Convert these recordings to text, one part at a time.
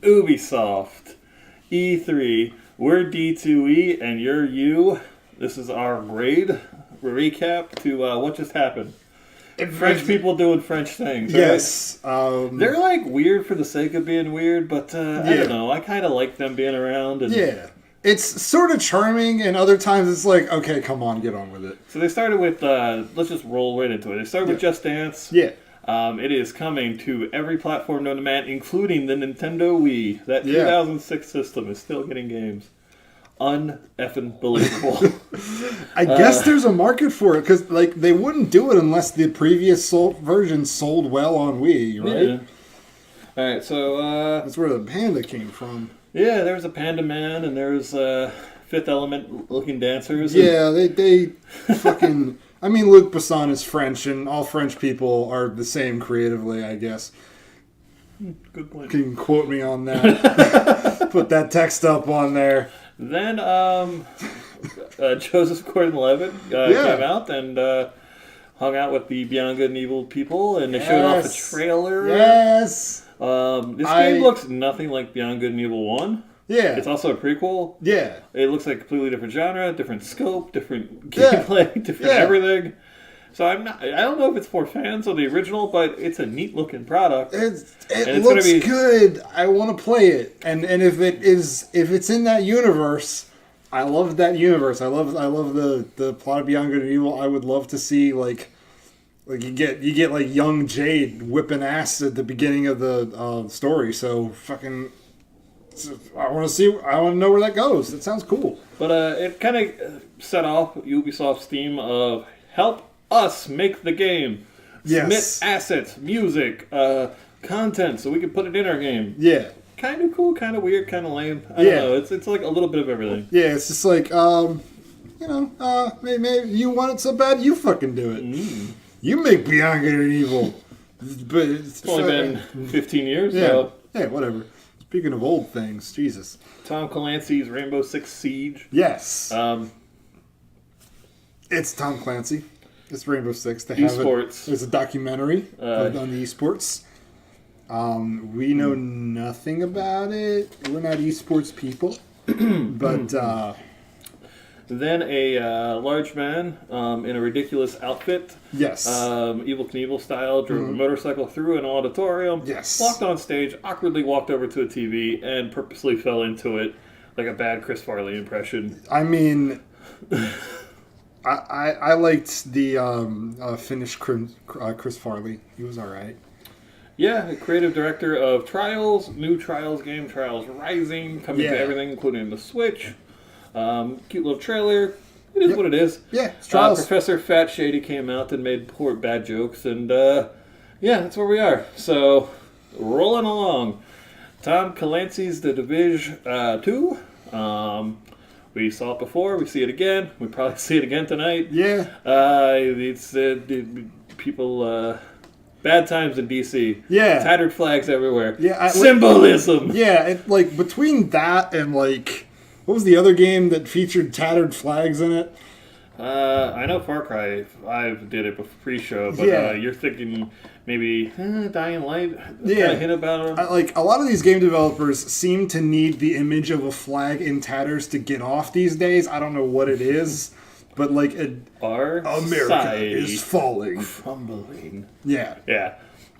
Ubisoft, E3. We're D2E and you're U. This is our grade recap to what just happened. French people doing French things, right? Yes. They're like weird for the sake of being weird, but I don't know. I kind of like them being around. And yeah. It's sort of charming, and other times it's like, okay, come on, get on with it. So they started with, let's just roll right into it. They started with Just Dance. Yeah. It is coming to every platform known to man, including the Nintendo Wii. That 2006 system is still getting games. Un-effing believable. I guess there's a market for it, because like, they wouldn't do it unless the previous version sold well on Wii, right? Yeah. Alright, so... that's where the panda came from. Yeah, there was a Panda Man, and there was Fifth Element-looking dancers. Yeah, they fucking... I mean, Luc Besson is French, and all French people are the same creatively, I guess. Good point. You can quote me on that. Put that text up on there. Then Joseph Gordon-Levitt came out and hung out with the Beyond Good and Evil people, and they showed off a trailer. Yes! This game looks nothing like Beyond Good and Evil 1. Yeah. It's also a prequel. Yeah. It looks like a completely different genre, different scope, different gameplay, different everything. So I don't know if it's for fans of the original, but it's a neat looking product. It looks good. I want to play it. And if it's in that universe, I love that universe. I love the plot of Beyond Good and Evil. I would love to see like you get like young Jade whipping ass at the beginning of the story. So fucking I want to know where that goes. It sounds cool. But it kind of set off Ubisoft's theme of help us make the game. Yes. Submit assets, music, content, so we can put it in our game. Yeah. Kind of cool, kind of weird, kind of lame. I don't know. It's like a little bit of everything. Yeah, it's just like, maybe you want it so bad, you fucking do it. You make Beyond Good and Evil. But it's only been 15 years, yeah. so... Yeah, whatever. Speaking of old things, Jesus. Tom Clancy's Rainbow Six Siege. Yes. It's Tom Clancy. It's Rainbow Six. Esports. There's a documentary on the esports. We know nothing about it. We're not esports people. But... Then a large man in a ridiculous outfit. Yes. Evel Knievel style, drove a motorcycle through an auditorium. Yes. Walked on stage, awkwardly walked over to a TV, and purposely fell into it like a bad Chris Farley impression. I mean, I liked the Finnish Chris Farley. He was all right. Yeah, creative director of Trials, new Trials game, Trials Rising, coming to everything, including the Switch. Cute little trailer. It is what it is. Yeah, it's Trials. Professor Fat Shady came out and made poor bad jokes, and that's where we are. So, rolling along. Tom Clancy's The Division 2. We saw it before. We see it again. We probably see it again tonight. Yeah. It's people. Bad times in DC. Yeah. Tattered flags everywhere. Yeah. Symbolism. Yeah. Like between that and like. What was the other game that featured tattered flags in it? I know Far Cry 5 did it pre-show, but you're thinking maybe Dying Light? Yeah. Hint about it? Like, a lot of these game developers seem to need the image of a flag in tatters to get off these days. I don't know what it is, but like... America is falling. Crumbling. Yeah. Yeah.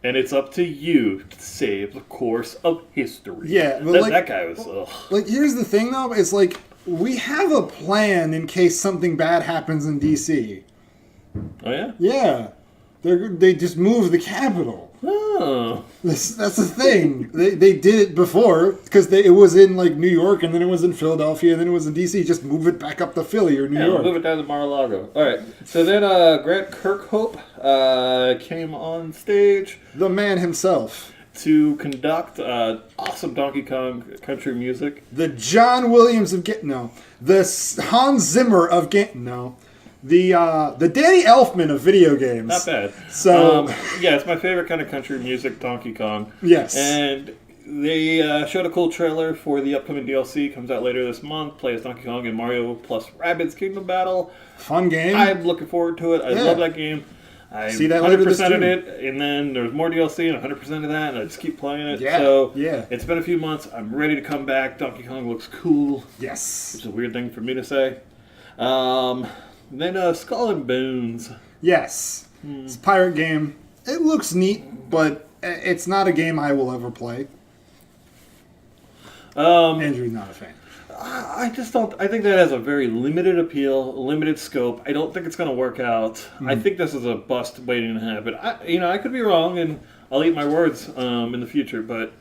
And it's up to you to save the course of history. Yeah, but that guy was... Like, here's the thing, though. It's like, we have a plan in case something bad happens in D.C. Oh, yeah? Yeah. They just moved the capital. Oh. That's the thing. They did it before, because it was in, like, New York, and then it was in Philadelphia, and then it was in D.C. Just move it back up to Philly or New York. Move it down to Mar-a-Lago. All right. So then Grant Kirkhope came on stage. The man himself. To conduct awesome Donkey Kong country music. The John Williams of... The Hans Zimmer of... The Danny Elfman of video games. Not bad. So it's my favorite kind of country music, Donkey Kong. Yes. And they showed a cool trailer for the upcoming DLC. Comes out later this month. Play as Donkey Kong and Mario plus Rabbids Kingdom Battle. Fun game. I'm looking forward to it. I love that game. I see that later this 100%ed June. it, and then there's more DLC and 100% of that, and I just keep playing it. Yeah, So yeah. it's been a few months. I'm ready to come back. Donkey Kong looks cool. Yes. Which is a weird thing for me to say. Then Skull and Bones. Yes. It's a pirate game. It looks neat, but it's not a game I will ever play. Andrew's not a fan. I just don't. I think that has a very limited appeal, limited scope. I don't think it's going to work out. I think this is a bust waiting to happen. I could be wrong, and I'll eat my words in the future. But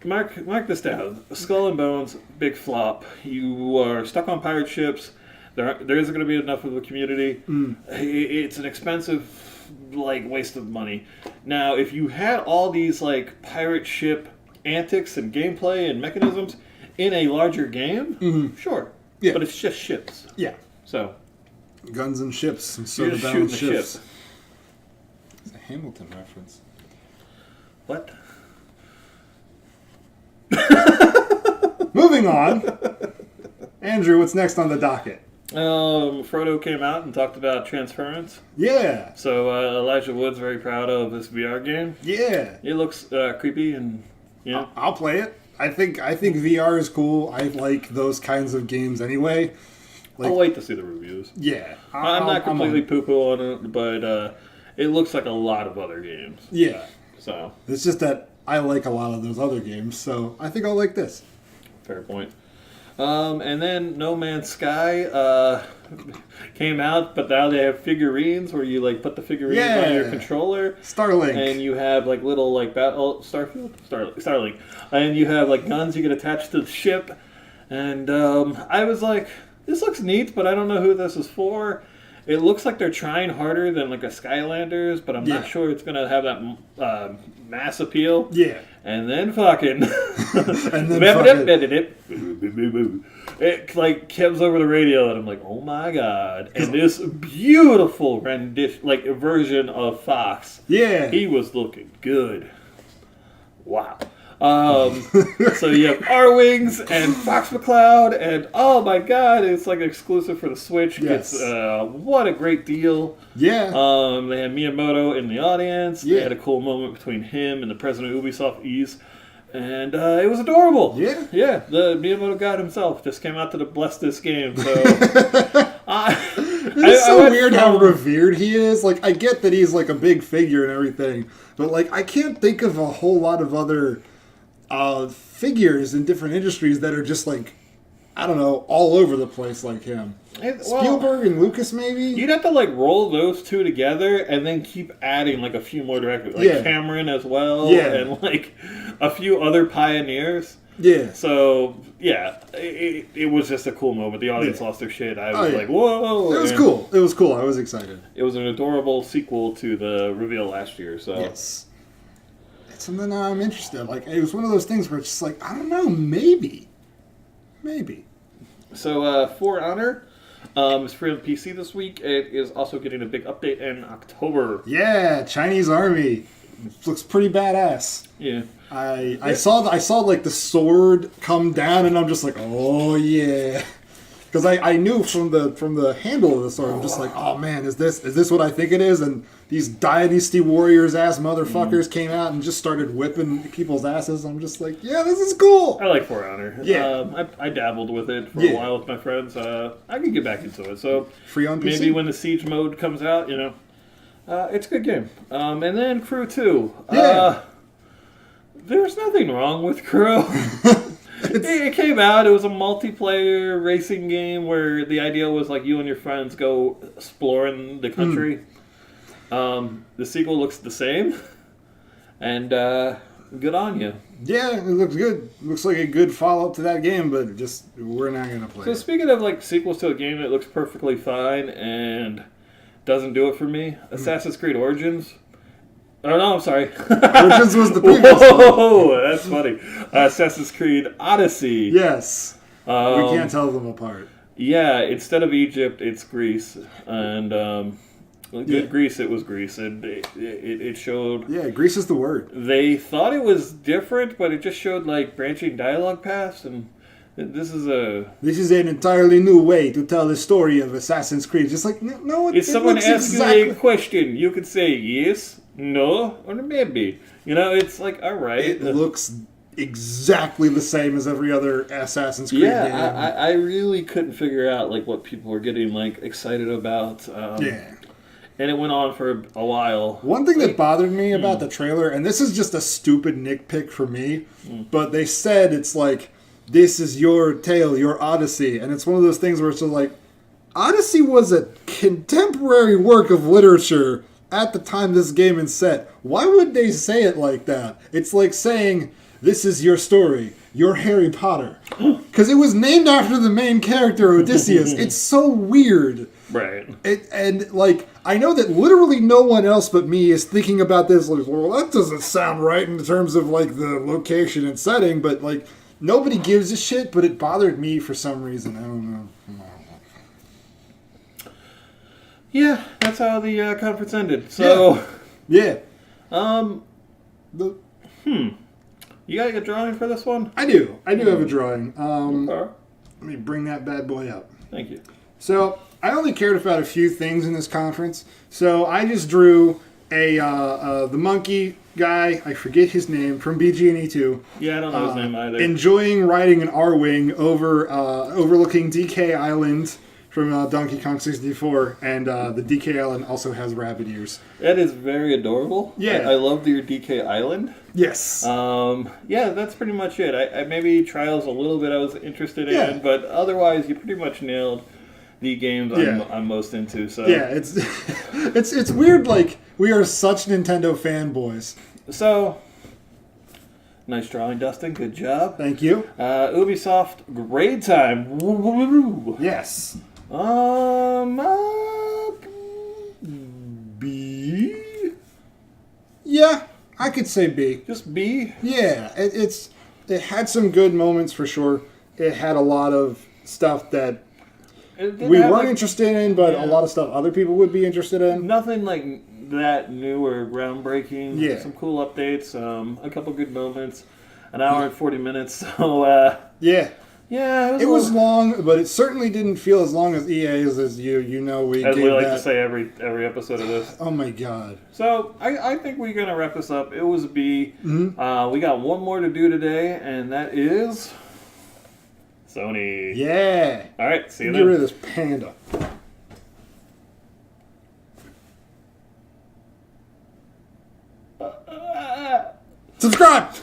mark this down: Skull and Bones, big flop. You are stuck on pirate ships. There isn't going to be enough of a community. It's an expensive, waste of money. Now, if you had all these pirate ship antics and gameplay and mechanisms in a larger game, sure. Yeah. But it's just ships. Yeah. So Guns and ships and you're soda just bound shooting the ships. ship. It's a Hamilton reference. What? Moving on. Andrew, what's next on the docket? Frodo came out and talked about transference. Yeah. So Elijah Wood's very proud of this VR game. Yeah. It looks creepy and I'll play it. I think VR is cool. I like those kinds of games anyway. I'll wait to see the reviews. Yeah. I'm not completely poo-poo on it, but it looks like a lot of other games. Yeah. So It's just that I like a lot of those other games, so I think I'll like this. fair point. And then No Man's Sky came out, but now they have figurines where you put the figurines on your controller. Starlink. And you have little Starlink. And you have guns you can attach to the ship. And I was like, this looks neat, but I don't know who this is for. It looks like they're trying harder than a Skylanders, but I'm not sure it's gonna have that mass appeal. Yeah. And then fucking And then it comes over the radio, and I'm like, oh my god! And this beautiful rendition, version of Fox. Yeah. He was looking good. Wow. So you have R-Wings and Fox McCloud, and oh my god, it's exclusive for the Switch. Yes. What a great deal. Yeah. They had Miyamoto in the audience. Yeah. They had a cool moment between him and the president of Ubisoft, Ease. And it was adorable. Yeah. Yeah, the Miyamoto god himself just came out to bless this game. So It's so weird how revered he is. I get that he's a big figure and everything, but I can't think of a whole lot of other figures in different industries that are just I don't know, all over the place like him. Spielberg and Lucas, maybe? You'd have to roll those two together and then keep adding a few more directors. Cameron as well. Yeah. And a few other pioneers. Yeah. So, yeah, it was just a cool moment. The audience lost their shit. I was whoa. It was cool. It was cool. I was excited. It was an adorable sequel to the reveal last year. So yes. It's something I'm interested in. It was one of those things where it's just I don't know, maybe. So, For Honor is free on PC this week. It is also getting a big update in October. Yeah, Chinese Army. It looks pretty badass. Yeah. I saw the sword come down, and I'm just oh yeah, because I knew from the handle of the sword, I'm just oh man, is this what I think it is? And these Dynasty Warriors ass motherfuckers came out and just started whipping people's asses. I'm just yeah, this is cool. I like For Honor. Yeah. I dabbled with it for a while with my friends. I can get back into it. So free on PC? Maybe when the Siege mode comes out, it's a good game. And then Crew 2. Yeah. There's nothing wrong with Crew. It came out. It was a multiplayer racing game where the idea was you and your friends go exploring the country. The sequel looks the same, and good on you. Yeah, it looks good. It looks like a good follow-up to that game, but we're not going to play So it. speaking of sequels to a game that looks perfectly fine and doesn't do it for me, Assassin's Creed Origins. Oh, no, I'm sorry. Origins was the previous one. Whoa, that's funny. Assassin's Creed Odyssey. Yes. We can't tell them apart. Yeah, instead of Egypt, it's Greece. And Greece, it was Greece. And it showed... Yeah, Greece is the word. They thought it was different, but it just showed, branching dialogue paths. And This is an entirely new way to tell the story of Assassin's Creed. Just like, no, if someone asks you a question, you could say yes, no, or maybe. You know, it's like, all right. It looks exactly the same as every other Assassin's Creed game. I really couldn't figure out like what people were getting like excited about. And it went on for a while. One thing that bothered me about the trailer, and this is just a stupid nitpick for me, but they said it's like, this is your tale, your Odyssey. And it's one of those things where it's just like, Odyssey was a contemporary work of literature at the time this game is set. Why would they say it like that? It's like saying, this is your story, your Harry Potter. Because it was named after the main character, Odysseus. It's so weird. Right. And like, I know that literally no one else but me is thinking about this like, well, that doesn't sound right in terms of like the location and setting, but like, nobody gives a shit, but it bothered me for some reason. I don't know. Yeah, that's how the conference ended. So, yeah. You got a drawing for this one? I do have a drawing. Okay. Let me bring that bad boy up. Thank you. So, I only cared about a few things in this conference. So, I just drew the monkey guy, I forget his name, from BG&E 2. Yeah, I don't know his name either. Enjoying riding an R-Wing overlooking DK Island from Donkey Kong 64, and the DK Island also has rabbit ears. That is very adorable. Yeah. I love your DK Island. Yes. Yeah, that's pretty much it. I maybe Trials a little bit I was interested in, but otherwise you pretty much nailed the games I'm most into. So yeah, it's weird. Like, we are such Nintendo fanboys. So, nice drawing, Dustin. Good job. Thank you. Ubisoft, grade time. Woo-woo-woo. Yes. B? Yeah, I could say B. Just B? Yeah, it had some good moments for sure. It had a lot of stuff that we weren't interested in, but a lot of stuff other people would be interested in. Nothing like that new or groundbreaking. Yeah. Some cool updates, a couple good moments. An hour and 40 minutes, so yeah. Yeah, it was long, but it certainly didn't feel as long as EA's as you know we as gave we like that. to say every episode of this. Oh my god! So I think we're gonna wrap this up. It was a B. Mm-hmm. We got one more to do today, and that is Sony. Yeah. All right, see you Get then. rid of this panda. Subscribe.